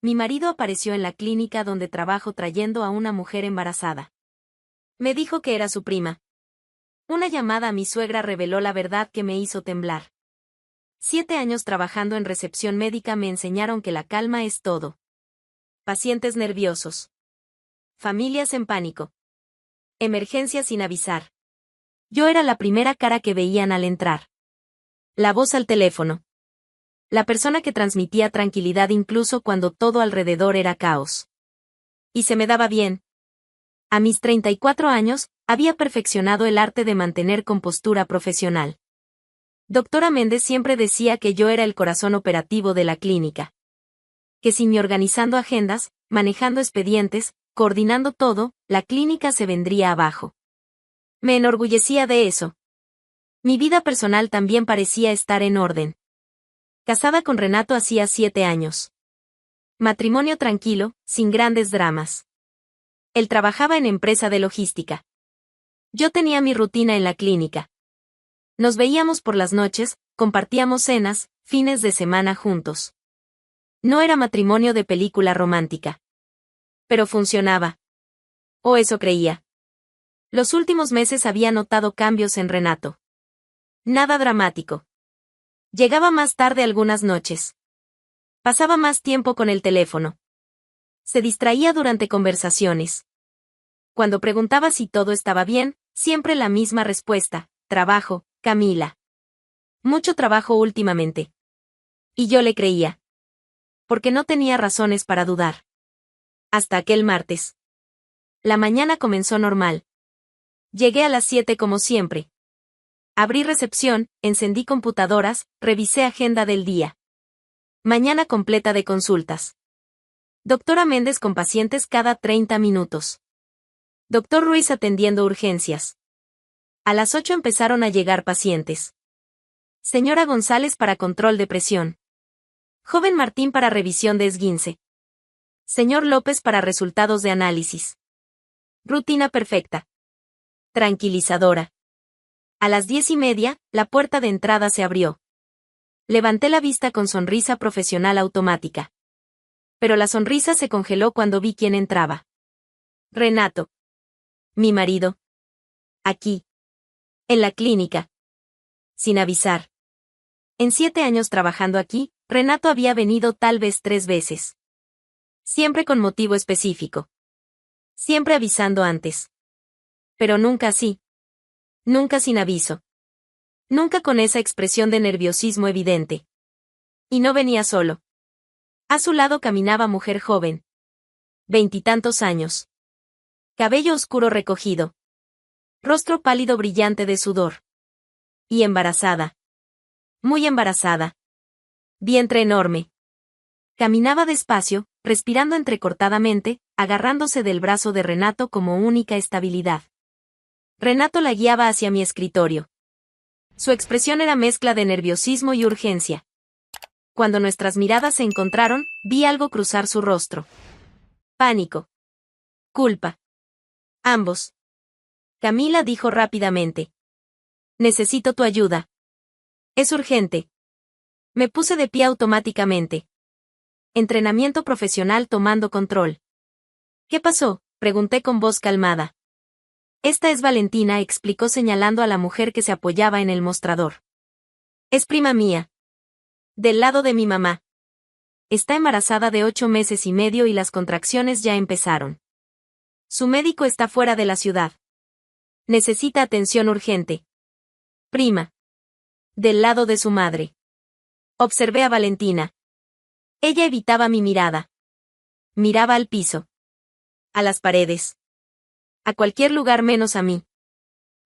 Mi marido apareció en la clínica donde trabajo trayendo a una mujer embarazada. Me dijo que era su prima. Una llamada a mi suegra reveló la verdad que me hizo temblar. 7 años trabajando en recepción médica me enseñaron que la calma es todo. Pacientes nerviosos. Familias en pánico. Emergencias sin avisar. Yo era la primera cara que veían al entrar. La voz al teléfono. La persona que transmitía tranquilidad incluso cuando todo alrededor era caos. Y se me daba bien. A mis 34 años, había perfeccionado el arte de mantener compostura profesional. Doctora Méndez siempre decía que yo era el corazón operativo de la clínica. Que sin mí organizando agendas, manejando expedientes, coordinando todo, la clínica se vendría abajo. Me enorgullecía de eso. Mi vida personal también parecía estar en orden. Casada con Renato hacía 7 años. Matrimonio tranquilo, sin grandes dramas. Él trabajaba en empresa de logística. Yo tenía mi rutina en la clínica. Nos veíamos por las noches, compartíamos cenas, fines de semana juntos. No era matrimonio de película romántica. Pero funcionaba. O eso creía. Los últimos meses había notado cambios en Renato. Nada dramático. Llegaba más tarde algunas noches. Pasaba más tiempo con el teléfono. Se distraía durante conversaciones. Cuando preguntaba si todo estaba bien, siempre la misma respuesta: trabajo, Camila. Mucho trabajo últimamente. Y yo le creía. Porque no tenía razones para dudar. Hasta aquel martes. La mañana comenzó normal. Llegué a las 7 como siempre. Abrí recepción, encendí computadoras, revisé agenda del día. Mañana completa de consultas. Doctora Méndez con pacientes cada 30 minutos. Doctor Ruiz atendiendo urgencias. A las 8 empezaron a llegar pacientes. Señora González para control de presión. Joven Martín para revisión de esguince. Señor López para resultados de análisis. Rutina perfecta. Tranquilizadora. A las 10:30, la puerta de entrada se abrió. Levanté la vista con sonrisa profesional automática. Pero la sonrisa se congeló cuando vi quién entraba. Renato. Mi marido. Aquí. En la clínica. Sin avisar. En 7 años trabajando aquí, Renato había venido tal vez 3 veces. Siempre con motivo específico. Siempre avisando antes. Pero nunca así. Nunca sin aviso. Nunca con esa expresión de nerviosismo evidente. Y no venía solo. A su lado caminaba mujer joven. 20 años. Cabello oscuro recogido. Rostro pálido brillante de sudor. Y embarazada. Muy embarazada. Vientre enorme. Caminaba despacio, respirando entrecortadamente, agarrándose del brazo de Renato como única estabilidad. Renato la guiaba hacia mi escritorio. Su expresión era mezcla de nerviosismo y urgencia. Cuando nuestras miradas se encontraron, vi algo cruzar su rostro. Pánico. Culpa. Ambos. Camila dijo rápidamente. Necesito tu ayuda. Es urgente. Me puse de pie automáticamente. Entrenamiento profesional tomando control. ¿Qué pasó?, pregunté con voz calmada. Esta es Valentina, explicó señalando a la mujer que se apoyaba en el mostrador. Es prima mía. Del lado de mi mamá. Está embarazada de 8 meses y medio y las contracciones ya empezaron. Su médico está fuera de la ciudad. Necesita atención urgente. Prima. Del lado de su madre. Observé a Valentina. Ella evitaba mi mirada. Miraba al piso. A las paredes. A cualquier lugar menos a mí.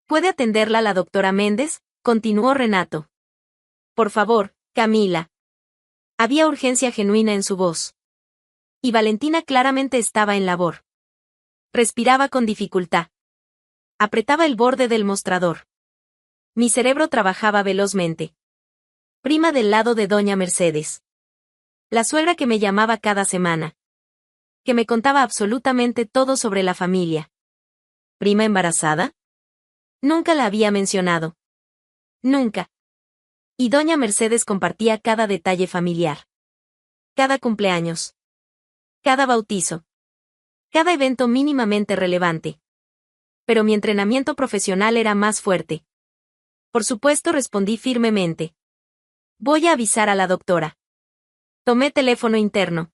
¿Puede atenderla la doctora Méndez?, continuó Renato. Por favor, Camila. Había urgencia genuina en su voz. Y Valentina claramente estaba en labor. Respiraba con dificultad. Apretaba el borde del mostrador. Mi cerebro trabajaba velozmente. Prima del lado de doña Mercedes. La suegra que me llamaba cada semana. Que me contaba absolutamente todo sobre la familia. ¿Prima embarazada? Nunca la había mencionado. Nunca. Y doña Mercedes compartía cada detalle familiar. Cada cumpleaños. Cada bautizo. Cada evento mínimamente relevante. Pero mi entrenamiento profesional era más fuerte. Por supuesto, respondí firmemente. Voy a avisar a la doctora. Tomé teléfono interno.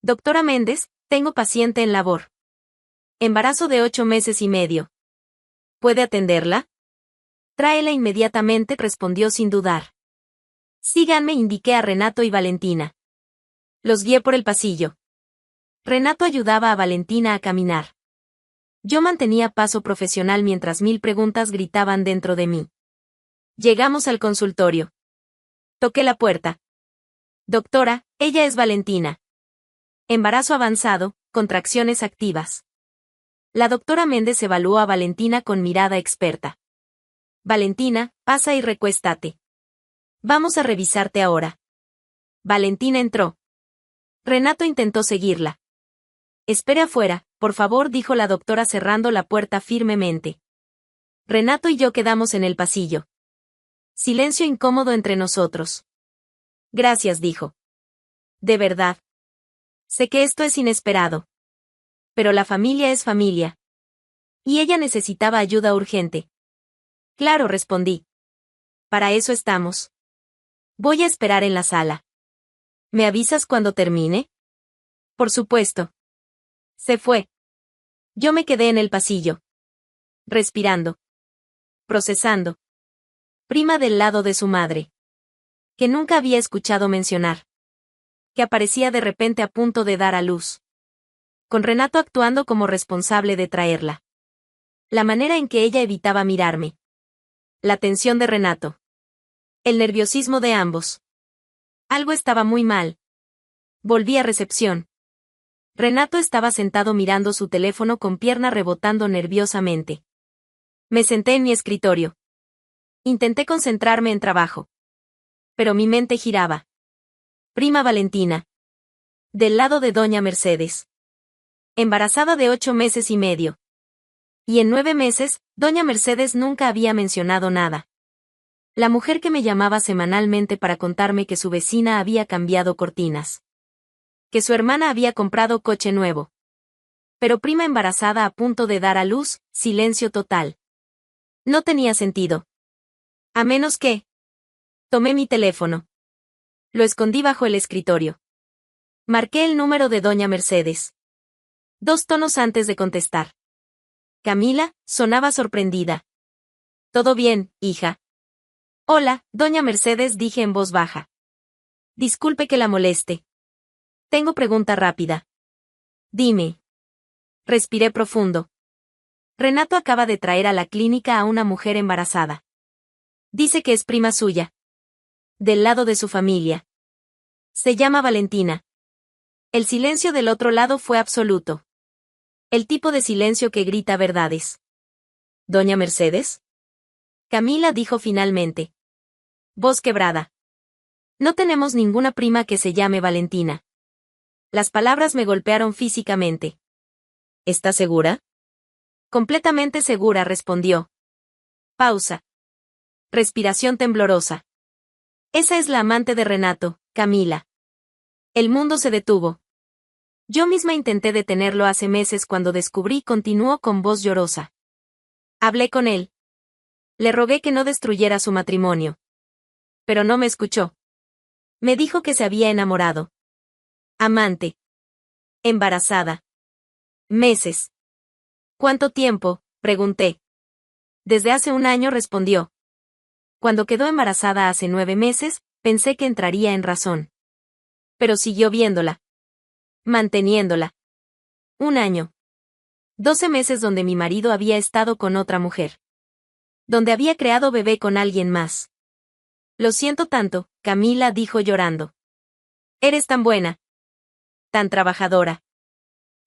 Doctora Méndez, tengo paciente en labor. Embarazo de 8 meses y medio. ¿Puede atenderla? Tráela inmediatamente, respondió sin dudar. Síganme, indiqué a Renato y Valentina. Los guié por el pasillo. Renato ayudaba a Valentina a caminar. Yo mantenía paso profesional mientras 1000 preguntas gritaban dentro de mí. Llegamos al consultorio. Toqué la puerta. Doctora, ella es Valentina. Embarazo avanzado, contracciones activas. La doctora Méndez evaluó a Valentina con mirada experta. Valentina, pasa y recuéstate. Vamos a revisarte ahora. Valentina entró. Renato intentó seguirla. Espere afuera, por favor, dijo la doctora cerrando la puerta firmemente. Renato y yo quedamos en el pasillo. Silencio incómodo entre nosotros. Gracias, dijo. De verdad. Sé que esto es inesperado. Pero la familia es familia. Y ella necesitaba ayuda urgente. Claro, respondí. Para eso estamos. Voy a esperar en la sala. ¿Me avisas cuando termine? Por supuesto. Se fue. Yo me quedé en el pasillo. Respirando. Procesando. Prima del lado de su madre. Que nunca había escuchado mencionar. Que aparecía de repente a punto de dar a luz. Con Renato actuando como responsable de traerla. La manera en que ella evitaba mirarme. La tensión de Renato. El nerviosismo de ambos. Algo estaba muy mal. Volví a recepción. Renato estaba sentado mirando su teléfono con pierna rebotando nerviosamente. Me senté en mi escritorio. Intenté concentrarme en trabajo. Pero mi mente giraba. Prima Valentina. Del lado de doña Mercedes. Embarazada de 8 meses y medio. Y en 9 meses, doña Mercedes nunca había mencionado nada. La mujer que me llamaba semanalmente para contarme que su vecina había cambiado cortinas. Que su hermana había comprado coche nuevo. Pero prima embarazada a punto de dar a luz, silencio total. No tenía sentido. A menos que... Tomé mi teléfono. Lo escondí bajo el escritorio. Marqué el número de doña Mercedes. 2 tonos antes de contestar. Camila, sonaba sorprendida. ¿Todo bien, hija? Hola, doña Mercedes, dije en voz baja. Disculpe que la moleste. Tengo pregunta rápida. Dime. Respiré profundo. Renato acaba de traer a la clínica a una mujer embarazada. Dice que es prima suya. Del lado de su familia. Se llama Valentina. El silencio del otro lado fue absoluto. El tipo de silencio que grita verdades. ¿Doña Mercedes? Camila dijo finalmente. Voz quebrada. No tenemos ninguna prima que se llame Valentina. Las palabras me golpearon físicamente. ¿Estás segura? Completamente segura, respondió. Pausa. Respiración temblorosa. Esa es la amante de Renato, Camila. El mundo se detuvo. Yo misma intenté detenerlo hace meses cuando descubrí, continuó con voz llorosa. Hablé con él. Le rogué que no destruyera su matrimonio. Pero no me escuchó. Me dijo que se había enamorado. Amante. Embarazada. Meses. ¿Cuánto tiempo?, pregunté. Desde hace 1 año, respondió. Cuando quedó embarazada hace 9 meses, pensé que entraría en razón. Pero siguió viéndola. Manteniéndola. 1 año. 12 meses donde mi marido había estado con otra mujer. Donde había creado bebé con alguien más. Lo siento tanto, Camila dijo llorando. Eres tan buena. Tan trabajadora.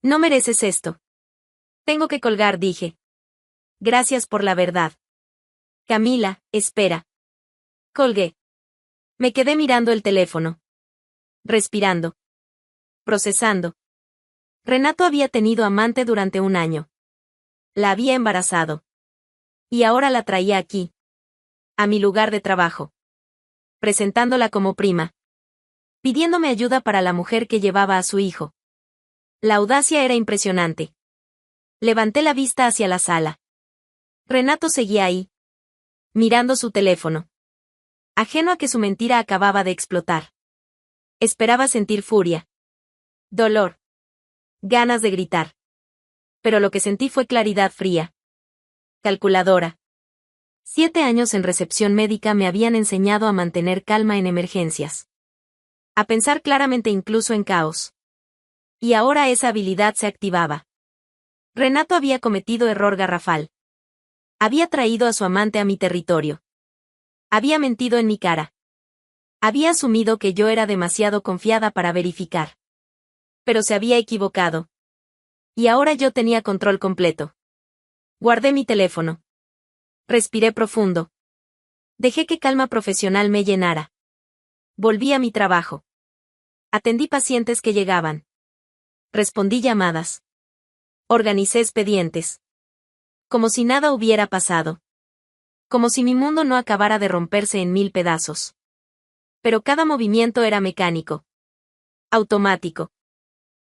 No mereces esto. Tengo que colgar, dije. Gracias por la verdad. Camila, espera. Colgué. Me quedé mirando el teléfono. Respirando. Procesando. Renato había tenido amante durante 1 año. La había embarazado. Y ahora la traía aquí. A mi lugar de trabajo. Presentándola como prima. Pidiéndome ayuda para la mujer que llevaba a su hijo. La audacia era impresionante. Levanté la vista hacia la sala. Renato seguía ahí, mirando su teléfono. Ajeno a que su mentira acababa de explotar. Esperaba sentir furia, dolor, ganas de gritar. Pero lo que sentí fue claridad fría. Calculadora. 7 años en recepción médica me habían enseñado a mantener calma en emergencias. A pensar claramente incluso en caos. Y ahora esa habilidad se activaba. Renato había cometido error garrafal. Había traído a su amante a mi territorio. Había mentido en mi cara. Había asumido que yo era demasiado confiada para verificar. Pero se había equivocado. Y ahora yo tenía control completo. Guardé mi teléfono. Respiré profundo. Dejé que calma profesional me llenara. Volví a mi trabajo. Atendí pacientes que llegaban. Respondí llamadas. Organicé expedientes. Como si nada hubiera pasado. Como si mi mundo no acabara de romperse en 1000 pedazos. Pero cada movimiento era mecánico. Automático.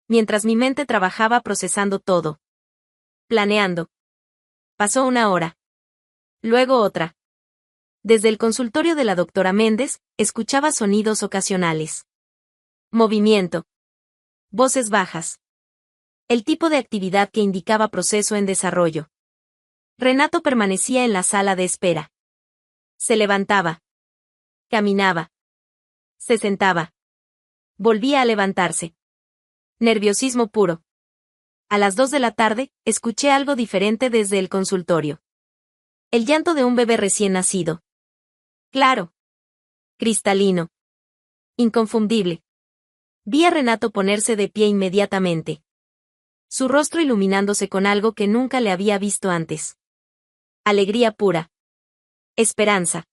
Mientras mi mente trabajaba procesando todo. Planeando. Pasó 1 hora. Luego otra. Desde el consultorio de la doctora Méndez, escuchaba sonidos ocasionales. Movimiento. Voces bajas. El tipo de actividad que indicaba proceso en desarrollo. Renato permanecía en la sala de espera. Se levantaba. Caminaba. Se sentaba. Volvía a levantarse. Nerviosismo puro. A las 2 de la tarde, escuché algo diferente desde el consultorio. El llanto de un bebé recién nacido. Claro. Cristalino. Inconfundible. Vi a Renato ponerse de pie inmediatamente. Su rostro iluminándose con algo que nunca le había visto antes. Alegría pura. Esperanza.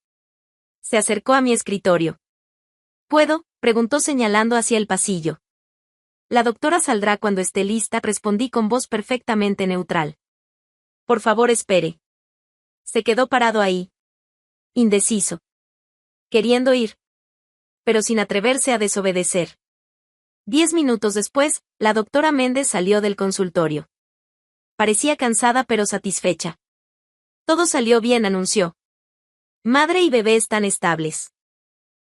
Se acercó a mi escritorio. ¿Puedo?, preguntó señalando hacia el pasillo. La doctora saldrá cuando esté lista, respondí con voz perfectamente neutral. Por favor, espere. Se quedó parado ahí. Indeciso. Queriendo ir. Pero sin atreverse a desobedecer. 10 minutos después, la doctora Méndez salió del consultorio. Parecía cansada pero satisfecha. Todo salió bien, anunció. Madre y bebé están estables.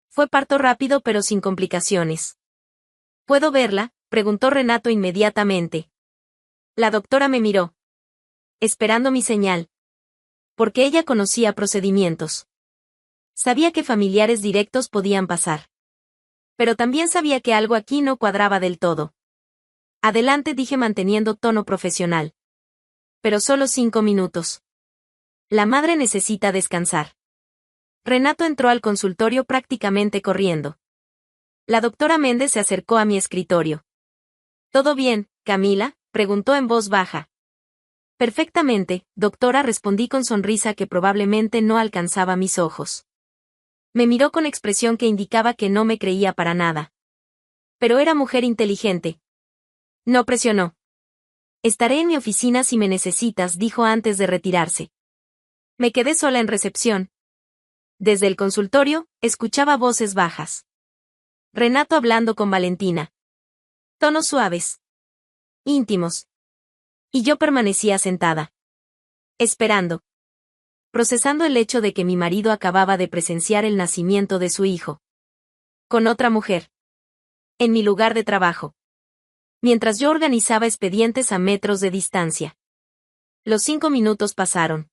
Fue parto rápido pero sin complicaciones. ¿Puedo verla?, preguntó Renato inmediatamente. La doctora me miró. Esperando mi señal. Porque ella conocía procedimientos. Sabía que familiares directos podían pasar. Pero también sabía que algo aquí no cuadraba del todo. Adelante, dije manteniendo tono profesional. Pero solo 5 minutos. La madre necesita descansar. Renato entró al consultorio prácticamente corriendo. La doctora Méndez se acercó a mi escritorio. ¿Todo bien, Camila?, preguntó en voz baja. Perfectamente, doctora, respondí con sonrisa que probablemente no alcanzaba mis ojos. Me miró con expresión que indicaba que no me creía para nada. Pero era mujer inteligente. No presionó. Estaré en mi oficina si me necesitas, dijo antes de retirarse. Me quedé sola en recepción. Desde el consultorio, escuchaba voces bajas. Renato hablando con Valentina. Tonos suaves. Íntimos. Y yo permanecía sentada. Esperando. Procesando el hecho de que mi marido acababa de presenciar el nacimiento de su hijo. Con otra mujer. En mi lugar de trabajo. Mientras yo organizaba expedientes a metros de distancia. Los 5 minutos pasaron.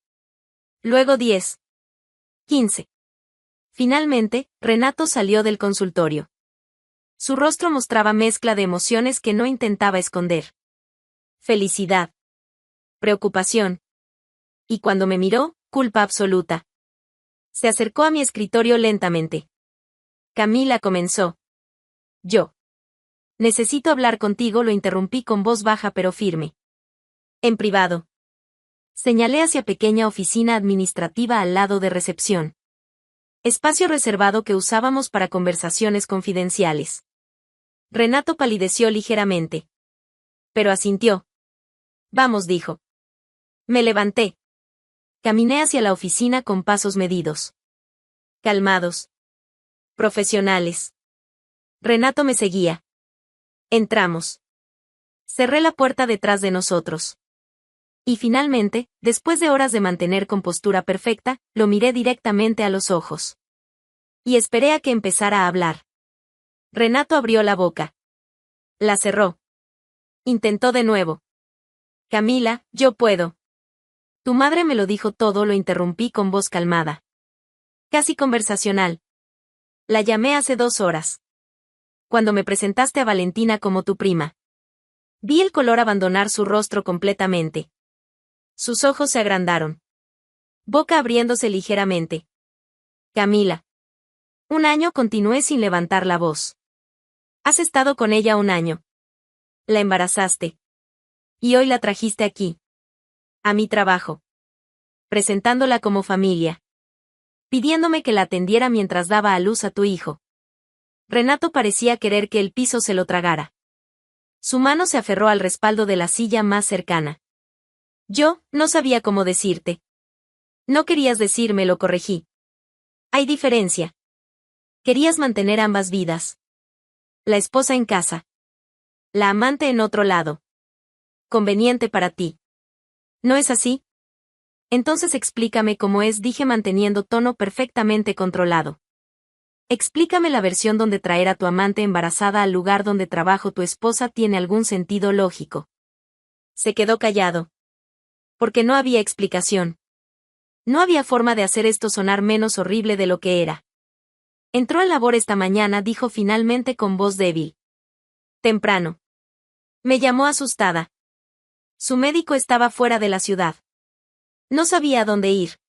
Luego 10. 15. Finalmente, Renato salió del consultorio. Su rostro mostraba mezcla de emociones que no intentaba esconder. Felicidad. Preocupación. Y cuando me miró, culpa absoluta. Se acercó a mi escritorio lentamente. Camila, comenzó. Yo. Necesito hablar contigo, lo interrumpí con voz baja pero firme. En privado. Señalé hacia pequeña oficina administrativa al lado de recepción. Espacio reservado que usábamos para conversaciones confidenciales. Renato palideció ligeramente. Pero asintió. Vamos, dijo. Me levanté. Caminé hacia la oficina con pasos medidos. Calmados. Profesionales. Renato me seguía. Entramos. Cerré la puerta detrás de nosotros. Y finalmente, después de horas de mantener compostura perfecta, lo miré directamente a los ojos. Y esperé a que empezara a hablar. Renato abrió la boca. La cerró. Intentó de nuevo. Camila, yo puedo. Tu madre me lo dijo todo, lo interrumpí con voz calmada. Casi conversacional. La llamé hace 2 horas. Cuando me presentaste a Valentina como tu prima. Vi el color abandonar su rostro completamente. Sus ojos se agrandaron. Boca abriéndose ligeramente. Camila. 1 año, continué sin levantar la voz. Has estado con ella 1 año. La embarazaste. Y hoy la trajiste aquí. A mi trabajo. Presentándola como familia. Pidiéndome que la atendiera mientras daba a luz a tu hijo. Renato parecía querer que el piso se lo tragara. Su mano se aferró al respaldo de la silla más cercana. Yo, no sabía cómo decirte. No querías decirme, lo corregí. Hay diferencia. Querías mantener ambas vidas. La esposa en casa. La amante en otro lado. Conveniente para ti. ¿No es así? Entonces explícame cómo es, dije manteniendo tono perfectamente controlado. Explícame la versión donde traer a tu amante embarazada al lugar donde trabajo tu esposa tiene algún sentido lógico. Se quedó callado. Porque no había explicación. No había forma de hacer esto sonar menos horrible de lo que era. Entró en labor esta mañana, dijo finalmente con voz débil. Temprano. Me llamó asustada. Su médico estaba fuera de la ciudad. No sabía a dónde ir.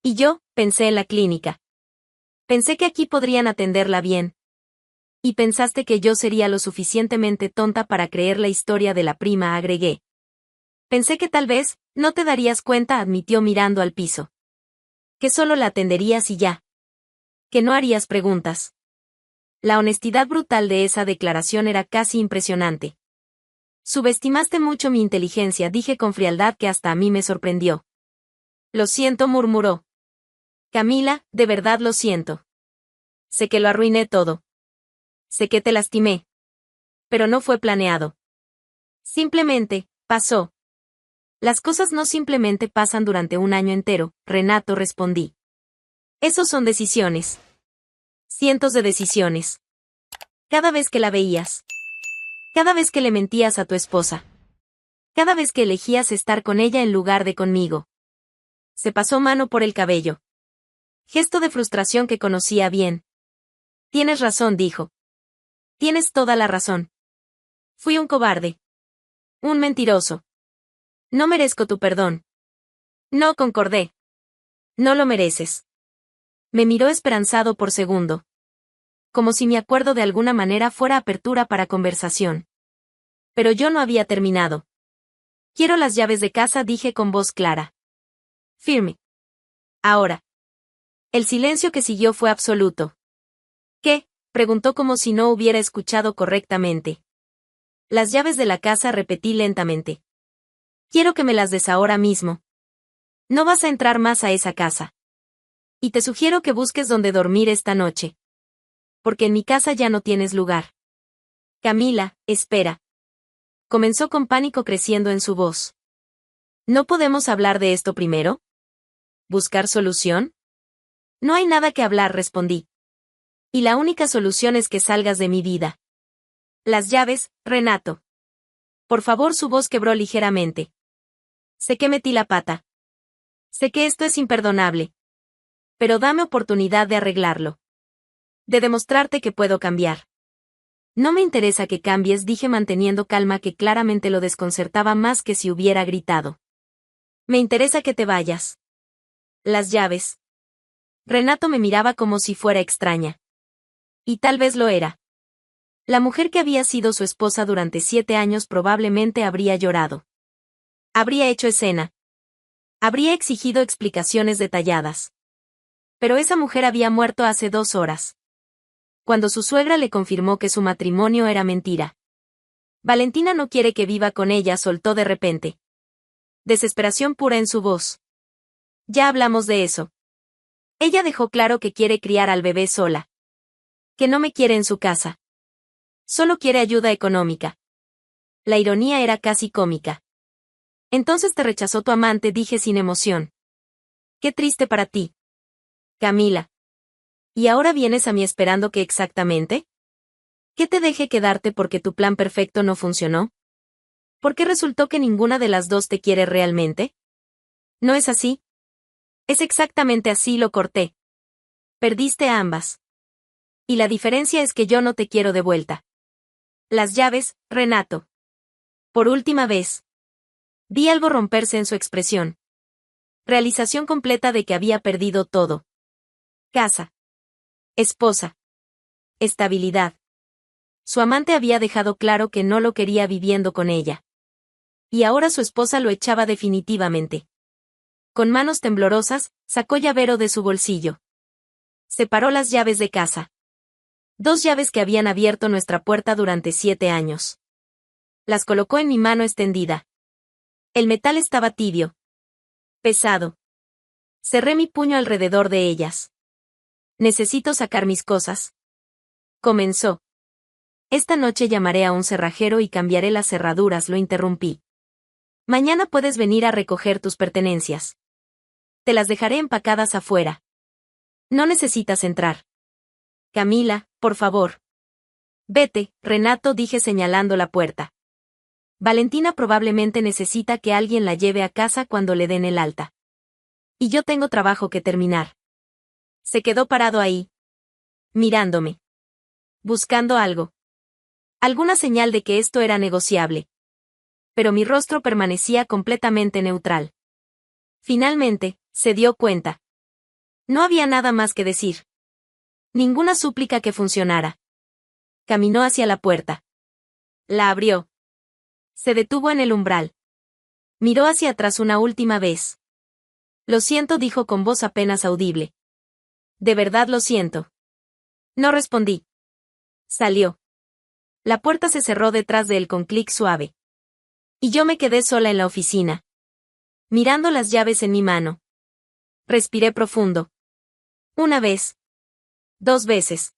Y yo, pensé en la clínica. Pensé que aquí podrían atenderla bien. Y pensaste que yo sería lo suficientemente tonta para creer la historia de la prima, agregué. Pensé que tal vez, no te darías cuenta, admitió mirando al piso. Que solo la atenderías y ya. Que no harías preguntas. La honestidad brutal de esa declaración era casi impresionante. Subestimaste mucho mi inteligencia, dije con frialdad que hasta a mí me sorprendió. Lo siento, murmuró. Camila, de verdad lo siento. Sé que lo arruiné todo. Sé que te lastimé. Pero no fue planeado. Simplemente, pasó. Las cosas no simplemente pasan durante 1 año entero, Renato, respondí. Esos son decisiones. Cientos de decisiones. Cada vez que la veías. Cada vez que le mentías a tu esposa. Cada vez que elegías estar con ella en lugar de conmigo. Se pasó mano por el cabello. Gesto de frustración que conocía bien. Tienes razón, dijo. Tienes toda la razón. Fui un cobarde. Un mentiroso. No merezco tu perdón. No, concordé. No lo mereces. Me miró esperanzado por segundo. Como si mi acuerdo de alguna manera fuera apertura para conversación. Pero yo no había terminado. Quiero las llaves de casa, dije con voz clara. Firme. Ahora. El silencio que siguió fue absoluto. ¿Qué? Preguntó como si no hubiera escuchado correctamente. Las llaves de la casa, repetí lentamente. Quiero que me las des ahora mismo. No vas a entrar más a esa casa. Y te sugiero que busques dónde dormir esta noche. Porque en mi casa ya no tienes lugar. Camila, espera. Comenzó con pánico creciendo en su voz. ¿No podemos hablar de esto primero? ¿Buscar solución? No hay nada que hablar, respondí. Y la única solución es que salgas de mi vida. Las llaves, Renato. Por favor, su voz quebró ligeramente. Sé que metí la pata. Sé que esto es imperdonable. Pero dame oportunidad de arreglarlo. De demostrarte que puedo cambiar. No me interesa que cambies, dije manteniendo calma que claramente lo desconcertaba más que si hubiera gritado. Me interesa que te vayas. Las llaves. Renato me miraba como si fuera extraña. Y tal vez lo era. La mujer que había sido su esposa durante 7 años probablemente habría llorado. Habría hecho escena. Habría exigido explicaciones detalladas. Pero esa mujer había muerto hace 2 horas. Cuando su suegra le confirmó que su matrimonio era mentira. Valentina no quiere que viva con ella, soltó de repente. Desesperación pura en su voz. Ya hablamos de eso. Ella dejó claro que quiere criar al bebé sola. Que no me quiere en su casa. Solo quiere ayuda económica. La ironía era casi cómica. Entonces te rechazó tu amante, dije sin emoción. Qué triste para ti. Camila. ¿Y ahora vienes a mí esperando que exactamente? ¿Que te deje quedarte porque tu plan perfecto no funcionó? ¿Por qué resultó que ninguna de las dos te quiere realmente? ¿No es así? Es exactamente así, lo corté. Perdiste a ambas. Y la diferencia es que yo no te quiero de vuelta. Las llaves, Renato. Por última vez. Vi algo romperse en su expresión. Realización completa de que había perdido todo. Casa. Esposa. Estabilidad. Su amante había dejado claro que no lo quería viviendo con ella. Y ahora su esposa lo echaba definitivamente. Con manos temblorosas, sacó llavero de su bolsillo. Separó las llaves de casa. 2 llaves que habían abierto nuestra puerta durante 7 años. Las colocó en mi mano extendida. El metal estaba tibio. Pesado. Cerré mi puño alrededor de ellas. Necesito sacar mis cosas. Comenzó. Esta noche llamaré a un cerrajero y cambiaré las cerraduras, lo interrumpí. Mañana puedes venir a recoger tus pertenencias. Te las dejaré empacadas afuera. No necesitas entrar. Camila, por favor. Vete, Renato, dije señalando la puerta. Valentina probablemente necesita que alguien la lleve a casa cuando le den el alta. Y yo tengo trabajo que terminar. Se quedó parado ahí. Mirándome. Buscando algo. Alguna señal de que esto era negociable. Pero mi rostro permanecía completamente neutral. Finalmente, se dio cuenta. No había nada más que decir. Ninguna súplica que funcionara. Caminó hacia la puerta. La abrió. Se detuvo en el umbral. Miró hacia atrás una última vez. Lo siento, dijo con voz apenas audible. De verdad lo siento. No respondí. Salió. La puerta se cerró detrás de él con clic suave. Y yo me quedé sola en la oficina. Mirando las llaves en mi mano. Respiré profundo. 1 vez. 2 veces.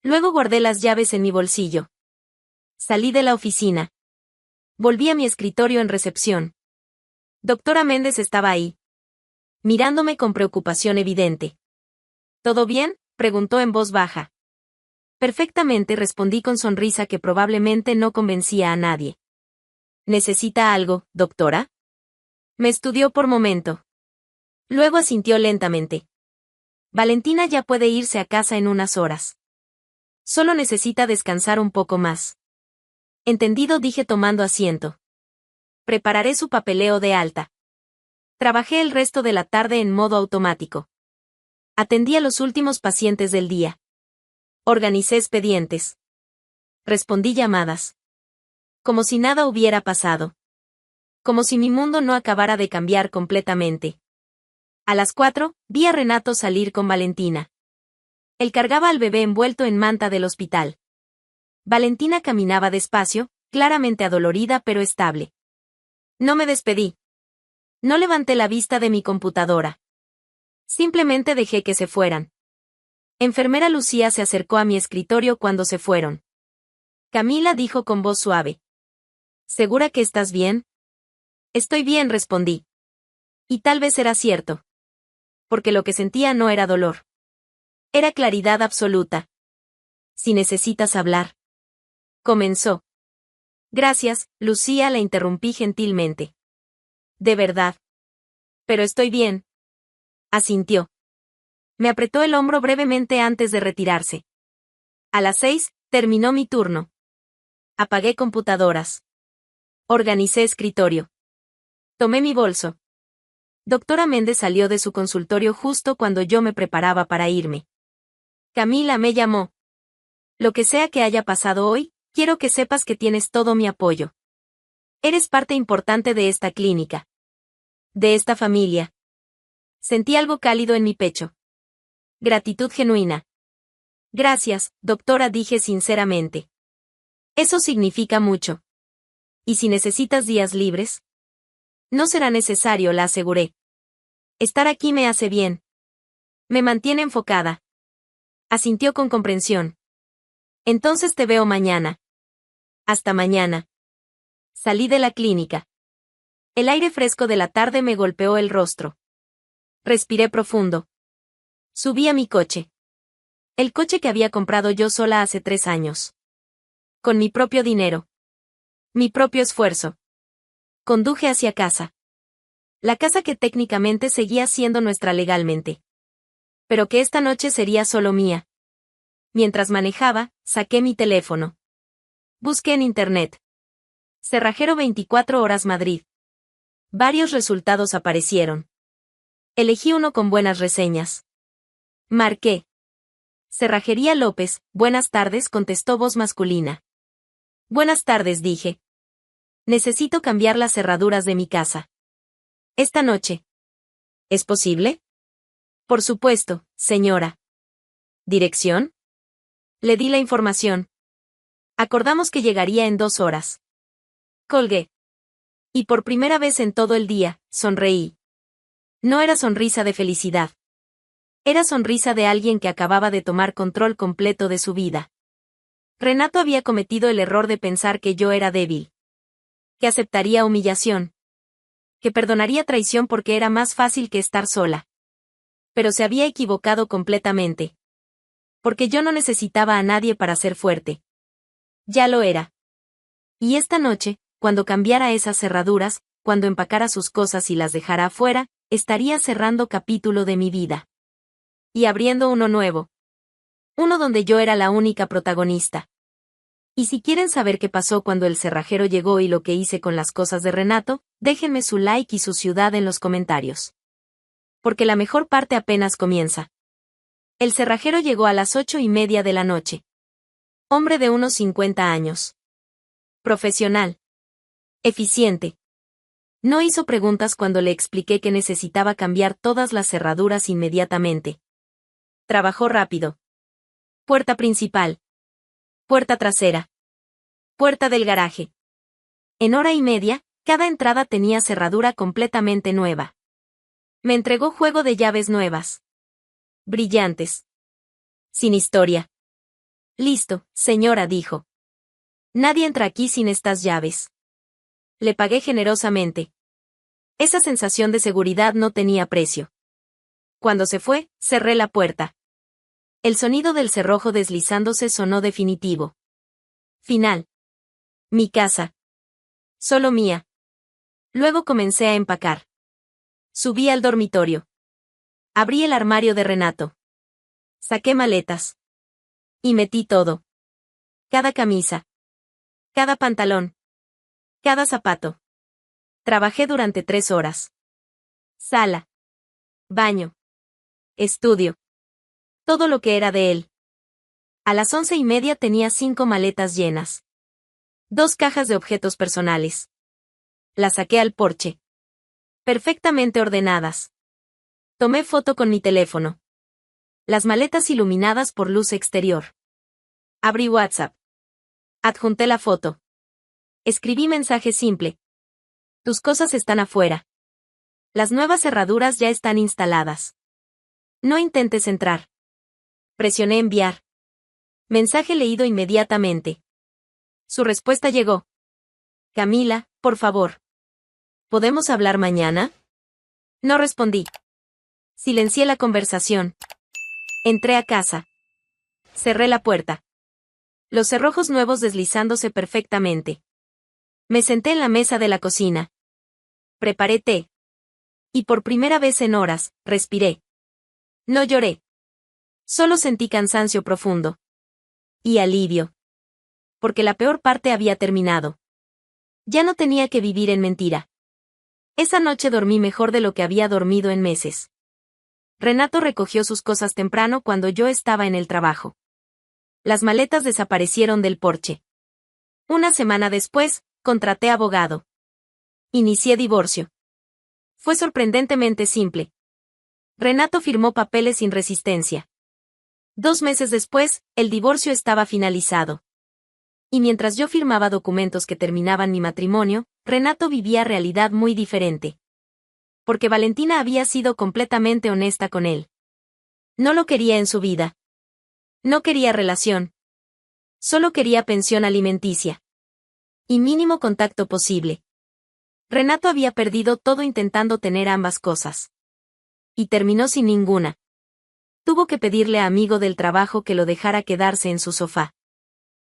Luego guardé las llaves en mi bolsillo. Salí de la oficina. Volví a mi escritorio en recepción. Doctora Méndez estaba ahí. Mirándome con preocupación evidente. ¿Todo bien?, preguntó en voz baja. Perfectamente, respondí con sonrisa que probablemente no convencía a nadie. ¿Necesita algo, doctora? Me estudió por momento. Luego asintió lentamente. Valentina ya puede irse a casa en unas horas. Solo necesita descansar un poco más. Entendido, dije tomando asiento. Prepararé su papeleo de alta. Trabajé el resto de la tarde en modo automático. Atendí a los últimos pacientes del día. Organicé expedientes. Respondí llamadas. Como si nada hubiera pasado. Como si mi mundo no acabara de cambiar completamente. A las 4, vi a Renato salir con Valentina. Él cargaba al bebé envuelto en manta del hospital. Valentina caminaba despacio, claramente adolorida pero estable. No me despedí. No levanté la vista de mi computadora. Simplemente dejé que se fueran. Enfermera Lucía se acercó a mi escritorio cuando se fueron. Camila, dijo con voz suave. ¿Segura que estás bien? Estoy bien, respondí. Y tal vez era cierto. Porque lo que sentía no era dolor. Era claridad absoluta. Si necesitas hablar. Comenzó. Gracias, Lucía, la interrumpí gentilmente. De verdad. Pero estoy bien. Asintió. Me apretó el hombro brevemente antes de retirarse. A las 6, terminó mi turno. Apagué computadoras. Organicé escritorio. Tomé mi bolso. Doctora Méndez salió de su consultorio justo cuando yo me preparaba para irme. Camila me llamó. Lo que sea que haya pasado hoy, quiero que sepas que tienes todo mi apoyo. Eres parte importante de esta clínica. De esta familia. Sentí algo cálido en mi pecho. Gratitud genuina. Gracias, doctora, dije sinceramente. Eso significa mucho. ¿Y si necesitas días libres? No será necesario, la aseguré. Estar aquí me hace bien. Me mantiene enfocada. Asintió con comprensión. Entonces te veo mañana. Hasta mañana. Salí de la clínica. El aire fresco de la tarde me golpeó el rostro. Respiré profundo. Subí a mi coche. El coche que había comprado yo sola hace 3 años. Con mi propio dinero. Mi propio esfuerzo. Conduje hacia casa. La casa que técnicamente seguía siendo nuestra legalmente. Pero que esta noche sería solo mía. Mientras manejaba, saqué mi teléfono. Busqué en internet. Cerrajero 24 horas Madrid. Varios resultados aparecieron. Elegí uno con buenas reseñas. Marqué. Cerrajería López, buenas tardes, contestó voz masculina. Buenas tardes, dije. Necesito cambiar las cerraduras de mi casa. Esta noche. ¿Es posible? Por supuesto, señora. ¿Dirección? Le di la información. Acordamos que llegaría en 2 horas. Colgué. Y por primera vez en todo el día, sonreí. No era sonrisa de felicidad. Era sonrisa de alguien que acababa de tomar control completo de su vida. Renato había cometido el error de pensar que yo era débil. Que aceptaría humillación. Que perdonaría traición porque era más fácil que estar sola. Pero se había equivocado completamente. Porque yo no necesitaba a nadie para ser fuerte. Ya lo era. Y esta noche, cuando cambiara esas cerraduras, cuando empacara sus cosas y las dejara afuera, estaría cerrando capítulo de mi vida. Y abriendo uno nuevo. Uno donde yo era la única protagonista. Y si quieren saber qué pasó cuando el cerrajero llegó y lo que hice con las cosas de Renato, déjenme su like y su ciudad en los comentarios. Porque la mejor parte apenas comienza. El cerrajero llegó a las 8:30 de la noche. Hombre de unos 50 años. Profesional. Eficiente. No hizo preguntas cuando le expliqué que necesitaba cambiar todas las cerraduras inmediatamente. Trabajó rápido. Puerta principal. Puerta trasera. Puerta del garaje. En 1:30, cada entrada tenía cerradura completamente nueva. Me entregó juego de llaves nuevas. Brillantes. Sin historia. Listo, señora, dijo. Nadie entra aquí sin estas llaves. Le pagué generosamente. Esa sensación de seguridad no tenía precio. Cuando se fue, cerré la puerta. El sonido del cerrojo deslizándose sonó definitivo. Final. Mi casa. Solo mía. Luego comencé a empacar. Subí al dormitorio. Abrí el armario de Renato. Saqué maletas. Y metí todo. Cada camisa. Cada pantalón. Cada zapato. Trabajé durante 3 horas. Sala. Baño. Estudio. Todo lo que era de él. A las 11:30 tenía 5 maletas llenas. 2 cajas de objetos personales. Las saqué al porche. Perfectamente ordenadas. Tomé foto con mi teléfono. Las maletas iluminadas por luz exterior. Abrí WhatsApp. Adjunté la foto. Escribí mensaje simple. Tus cosas están afuera. Las nuevas cerraduras ya están instaladas. No intentes entrar. Presioné enviar. Mensaje leído inmediatamente. Su respuesta llegó. Camila, por favor. ¿Podemos hablar mañana? No respondí. Silencié la conversación. Entré a casa. Cerré la puerta. Los cerrojos nuevos deslizándose perfectamente. Me senté en la mesa de la cocina. Preparé té. Y por primera vez en horas, respiré. No lloré. Solo sentí cansancio profundo. Y alivio. Porque la peor parte había terminado. Ya no tenía que vivir en mentira. Esa noche dormí mejor de lo que había dormido en meses. Renato recogió sus cosas temprano cuando yo estaba en el trabajo. Las maletas desaparecieron del porche. Una semana después, contraté abogado. Inicié divorcio. Fue sorprendentemente simple. Renato firmó papeles sin resistencia. 2 meses después, el divorcio estaba finalizado. Y mientras yo firmaba documentos que terminaban mi matrimonio, Renato vivía realidad muy diferente. Porque Valentina había sido completamente honesta con él. No lo quería en su vida. No quería relación. Solo quería pensión alimenticia. y mínimo contacto posible. Renato había perdido todo intentando tener ambas cosas. Y terminó sin ninguna. Tuvo que pedirle a amigo del trabajo que lo dejara quedarse en su sofá.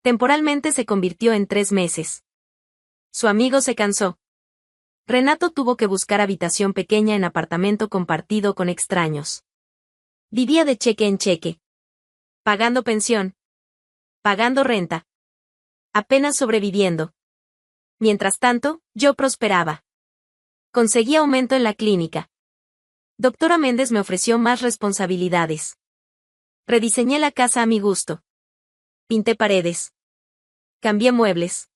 Temporalmente se convirtió en 3 meses. Su amigo se cansó. Renato tuvo que buscar habitación pequeña en apartamento compartido con extraños. Vivía de cheque en cheque. Pagando pensión. Pagando renta. Apenas sobreviviendo. Mientras tanto, yo prosperaba. Conseguí aumento en la clínica. Doctora Méndez me ofreció más responsabilidades. Rediseñé la casa a mi gusto. Pinté paredes. Cambié muebles.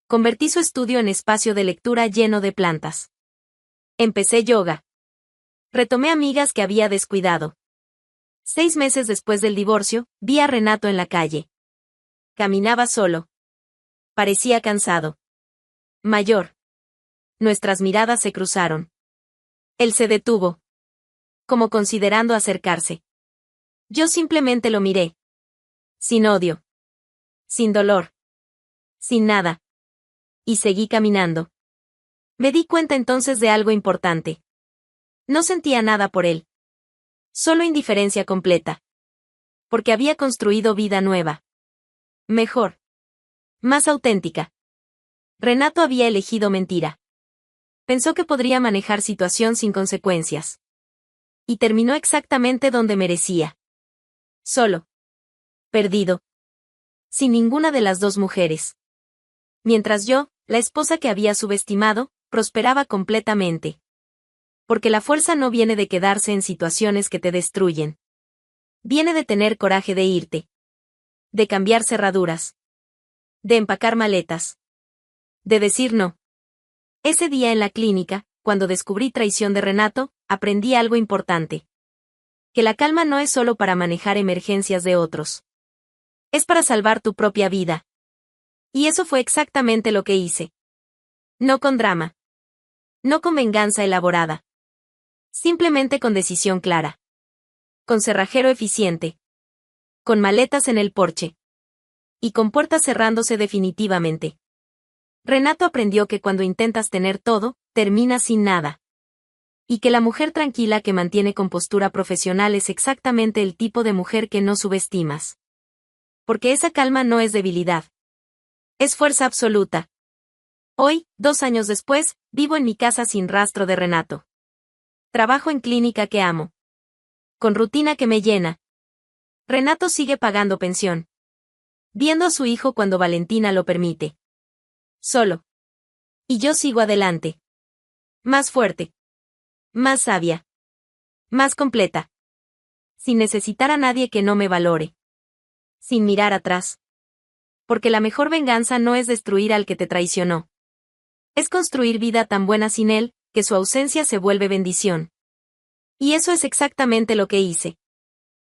Convertí su estudio en espacio de lectura lleno de plantas. Empecé yoga. Retomé amigas que había descuidado. 6 meses después del divorcio, vi a Renato en la calle. Caminaba solo. Parecía cansado. Mayor. Nuestras miradas se cruzaron. Él se detuvo. Como considerando acercarse. Yo simplemente lo miré. Sin odio. Sin dolor. Sin nada. Y seguí caminando. Me di cuenta entonces de algo importante. No sentía nada por él. Solo indiferencia completa. Porque había construido vida nueva. Mejor. Más auténtica. Renato había elegido mentira. Pensó que podría manejar situación sin consecuencias. Y terminó exactamente donde merecía. Solo. Perdido. Sin ninguna de las dos mujeres. Mientras yo, la esposa que había subestimado, prosperaba completamente. Porque la fuerza no viene de quedarse en situaciones que te destruyen. Viene de tener coraje de irte. De cambiar cerraduras. De empacar maletas. De decir no. Ese día en la clínica, cuando descubrí traición de Renato, aprendí algo importante. Que la calma no es solo para manejar emergencias de otros. Es para salvar tu propia vida. Y eso fue exactamente lo que hice. No con drama. No con venganza elaborada. Simplemente con decisión clara. Con cerrajero eficiente. Con maletas en el porche. Y con puertas cerrándose definitivamente. Renato aprendió que cuando intentas tener todo, terminas sin nada. Y que la mujer tranquila que mantiene compostura profesional es exactamente el tipo de mujer que no subestimas. Porque esa calma no es debilidad. Es fuerza absoluta. Hoy, 2 años después, vivo en mi casa sin rastro de Renato. Trabajo en clínica que amo. Con rutina que me llena. Renato sigue pagando pensión. Viendo a su hijo cuando Valentina lo permite. Solo. Y yo sigo adelante. Más fuerte. Más sabia. Más completa. Sin necesitar a nadie que no me valore. Sin mirar atrás. Porque la mejor venganza no es destruir al que te traicionó. Es construir vida tan buena sin él, que su ausencia se vuelve bendición. Y eso es exactamente lo que hice.